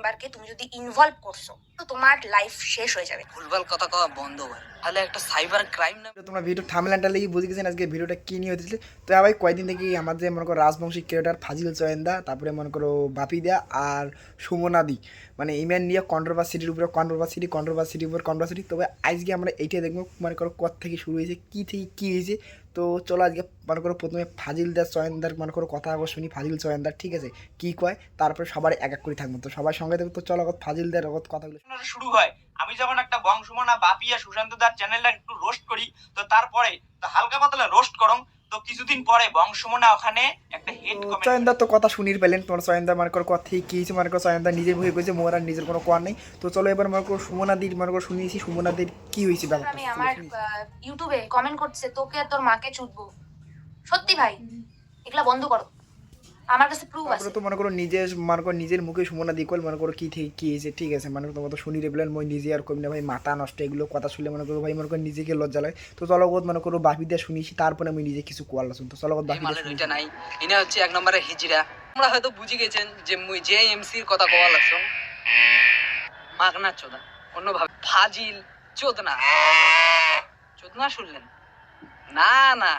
মেম্বারকে তুমি যদি ইনভলভ করছো তো তোমার লাইফ শেষ হয়ে যাবে। ভুলভাল কথা কওয়া বন্ধ হয়, তাহলে একটা সাইবার ক্রাইম না। তোমরা ভিডিও থামলানটা লেগে বুঝে গেছেন আজকে ভিডিওটা কী নিয়ে হতেছে। তো ভাই কয়েকদিন থেকে আমাদের মনে করো রাজবংশী ক্রিয়েটার ফাজিল চয়েন্দা, তারপরে মনে করো বাপিদা আর সুমনাদি, মানে ইমেন নিয়ে কন্ট্রোভার্সিটির উপরে কন্ট্রোভার্সিটির উপর কন্ট্রোভার্সিটি। তবে আজকে আমরা এইটাই দেখবো মনে করো কোথা থেকে শুরু হয়েছে, কী থেকে কী হয়েছে। তো চলো আজকে মনে করো প্রথমে ফাজিলদার চয়েন্দার মনে করো কথা আবার শুনি, ফাজিল চয়েন্দার ঠিক আছে কী কয়, তারপরে সবার এক এক করে থাকবো। তো সবাই সঙ্গে থাকবো। তো চলো ফাজিলদার কথাগুলো শুরু হয়। আমি যখন একটা বংশমানা বাপি আর সুশান্ত দার চ্যানেলটা একটু রোস্ট করি, তো তারপরে তো হালকা পাতলা রোস্ট করম, তো কিছুদিন পরে বংশমানা ওখানে একটা হেড কমেন্ট। চয়নদার তো কথা শুনির পেলেন তোমার, চয়নদার মনে করো কথা ঠিক কী হয়েছে, মনে করো চয়নদার নিজের ভুল করেছে, মোর আর নিজের কোনো কোয়ার নেই। তো চলো এবার মনে করো সুমনাদির মনে করো শুনিয়েছি সুমনাদির কী হয়েছে ব্যাপারটা। আমি আমার ইউটিউবে কমেন্ট করছে তোকে আর তোর মাকে চুদবো। সত্যি ভাই এগুলা বন্ধ করো, আমার কাছে প্রুফ আছে। তো মনে করো নিজের মুখে সুমনা দিকল মনে করো কী থেকে কী হয়েছে ঠিক আছে, মানে তোমার তো শুনি রেপলেন মই নিজে আর কমি না ভাই, মাথা নষ্ট এগুলো কথা শুনলে মনে করো ভাই মনে করো নিজেকে লজ্জা লাগে। তো চলো মনে করো বাপি দিয়ে শুনিয়েছি, তারপরে আমি নিজে কিছু কোয়াল্লা শুনতো। চলো বাপি দুইটা নাই, ইনি হচ্ছে এক নম্বরে হিজড়া। তোমরা হয়তো বুঝে গেছেন যে মুই যে এমসির কথা কওয়া লাগছো মাগনা চোদা, অন্যভাবে ফাজিল চোদনা চোদনা শুনলেন না না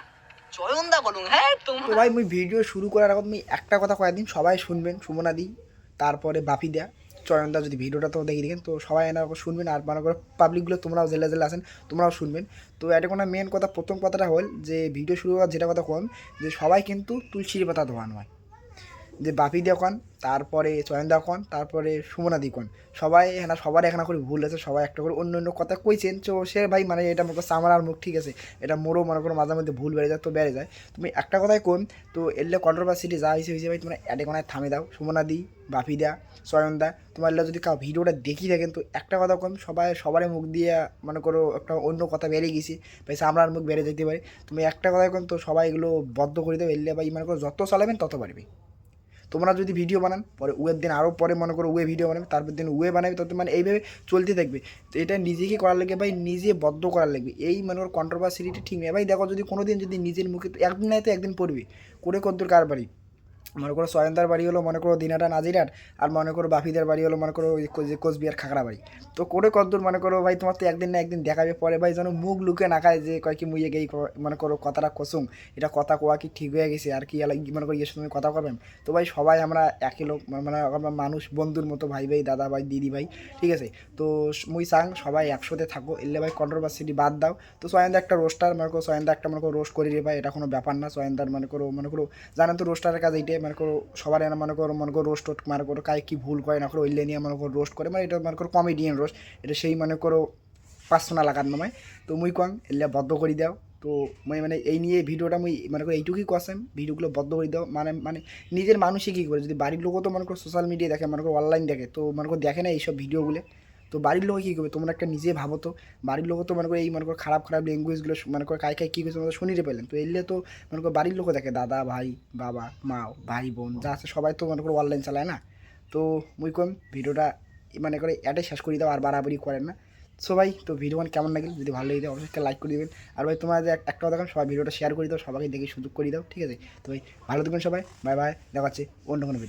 চয়নদা বলুন। হ্যাঁ তো ভাই মুই ভিডিও শুরু করার আগে তুমি একটা কথা কয়েকদিন সবাই শুনবেন, সুমনাদি তারপরে বাপি দেয়া চয়নদা যদি ভিডিওটা তো দেখে দেখেন তো সবাই এনার শুনবেন। আর মনে করো পাবলিকগুলো তোমরাও জেলা আছেন তোমরাও শুনবেন। তো এটা কোনো মেন কথা, প্রথম কথাটা হল যে ভিডিও শুরু করার যেটা কথা কম, যে সবাই কিন্তু তুলসীর পাতা ধোয়ানো হয়, যে বাপি দিয়ে কন, তারপরে চয়নদা কন, তারপরে সুমনাদি কন, সবাই এখানে সবার এখানে করে ভুল আছে, সবাই একটা করে অন্য কথা কইছেন। তো সে ভাই মানে এটা মনে করো সামার মুখ ঠিক আছে, এটা মোরও মনে করো মাঝে মধ্যে ভুল বেড়ে যায়, তো বেড়ে যায়। তুমি একটা কথাই কোন, তো এলে কন্ট্রোভার্সিটি যা হয়েছে ভাই তোমরা এডে কোনায় থামে দাও। সুমনাদি বাপি দা চয়নদা তোমার যদি কাউ ভিডিওটা দেখি থাকেন তো একটা কথা কম, সবারই মুখ দিয়ে মনে করো একটা অন্য কথা বেড়ে গেছি ভাই, সামলার মুখ বেড়ে যেতে পারে। তুমি একটা কথাই কোন, তো সবাই এগুলো বদ্ধ করে দেবে। এলে ভাই মনে করো যত চালাবেন তত পারবে। তোমরা যদি ভিডিও বানান পরে ওয়ের দিন আরও পরে মনে করো ওয়ে ভিডিও বানাবে, তারপর দিন ওয়ে বানাবে, তত মানে এইভাবে চলতে থাকবে। তো এটা নিজেকে করার লাগবে ভাই, নিজে বদ্ধ করার লাগবে। এই মনে করো কন্ট্রোভার্সিটি ঠিক নেই ভাই। দেখো যদি কোনো দিন যদি নিজের মুখে তো একদিন নাই তো একদিন পড়বে, করে কদ্দুর কার বাড়ি, মনে করো চয়নদার বাড়ি হলো মনে করো দিনাটা নাজিরার, আর মনে করো বাপিদের বাড়ি হলো মনে করো যে কোচবিহার খাগড়া বাড়ি। তো করে কদ্দূর মনে করো ভাই তোমার তো একদিন না একদিন দেখাবে। পরে ভাই যেন মুখ লুকে না খায় যে কয় কি মুইয়ে গেই মনে করো কথাটা কসুম, এটা কথা কোয়া কি ঠিক হয়ে গেছে আর কি মনে করো ইয়ের সঙ্গে কথা করবেন। তো ভাই সবাই আমরা একই লোক, মানে আমরা মানুষ বন্ধুর মতো, ভাই ভাই দাদা ভাই দিদি ভাই ঠিক আছে। তো মুই চাং সবাই একসাথে থাকো, এলে ভাই কন্ট্রোভার্সিটি বাদ দাও। তো চয়নদা একটা রোস্টার মনে করো, চয়নদা একটা মনে করো রোস্ট করি রে ভাই, এটা কোনো ব্যাপার না। চয়নদার মনে করো জানেন তো রোস্টারের কাজ এইটাই, মনে করো সবার এনে মনে করো রোস্ট মনে করো কায় কী ভুল করে না করো ওইলে নিয়ে মনে করো রোস্ট করে, মানে এটা মনে করো কমেডিয়ান রোস্ট, এটা সেই মনে করো পার্সোনাল আকার নয়। তো মুই কং এলে বদ্ধ করে দাও। তো মুই মানে এই নিয়ে ভিডিওটা মুই মনে করো এইটুকুই কসেন, ভিডিওগুলো বদ্ধ করে দাও। মানে নিজের মানুষই কী করে, যদি বাড়ির লোকও তো মনে করো সোশ্যাল মিডিয়া দেখে, মনে করো অনলাইন দেখে, তো মনে করো দেখে না এইসব ভিডিওগুলো, তো বাড়ির লোক কী করবে তোমরা একটা নিজে ভাবো। তো বাড়ির লোক তো মনে করো এই মনে করো খারাপ ল্যাঙ্গুয়েজগুলো মনে করো কায় কী করছে তোমরা শুনিতে পেলেন। তো এলে তো মনে করো বাড়ির লোকও দেখে, দাদা ভাই বাবা মা ভাই বোন যা আছে সবাই তো মনে করো অনলাইন চালায় না। তো মুই কম ভিডিওটা মানে করে অ্যাডে শেষ করে দাও, আর বাড়াবাড়ি করেন না। সো ভাই তো ভিডিও কেমন লাগলো, যদি ভালো লাগে অবশ্যই লাইক করে দেবেন। আর ভাই তোমার যে একটা কথা সবাই ভিডিওটা শেয়ার করে দাও, সবাইকে দেখে সুযোগ করে দাও ঠিক আছে। তো ভাই ভালো থাকবেন সবাই, বাই বাই, দেখা হচ্ছে অন্য কোনো ভিডিও।